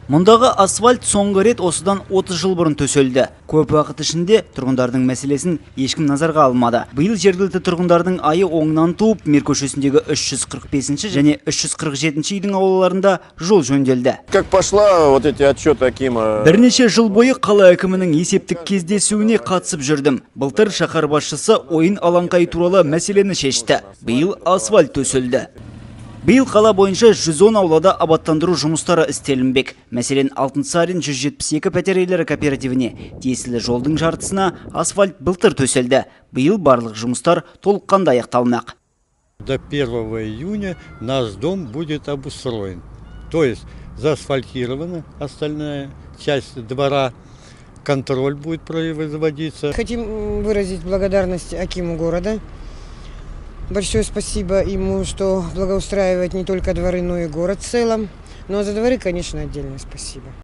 Мұндағы асфальт соңғы рет осыдан 30 жыл бұрын төселді. Көп уақыт ішінде тұрғындардың мәселесін ешкім назарға алмады. Биыл жергілікті тұрғындардың айы оңынан туып, Мир көшесіндегі 345 және 347 үйдің аулаларында жол жөнделді. Как пошла вот эти отчеты Акима? Бірнеше жыл бойы қала әкімінің есептік кездесуіне қатысып жүрдім. Былтыр шаһар басшысы ойын алаңқайы туралы мәселені шешті. Биыл асфальт төселді. Биыл қала бойынша 110 аулада абаттандыру жұмыстары істелінбек. Мәселен, Алтынсарин 172 пәтер иелері кооперативіне тиесілі жолдың жартысына асфальт былтыр төселді. Биыл барлық жұмыстар толыққанды аяқталмақ. До 1 июня наш дом будет обустроен. То есть заасфальтирована остальная часть двора, контроль будет производиться. Хотим выразить благодарность Акиму города. Большое спасибо ему, что благоустраивает не только дворы, но и город в целом. Ну а за дворы, конечно, отдельное спасибо.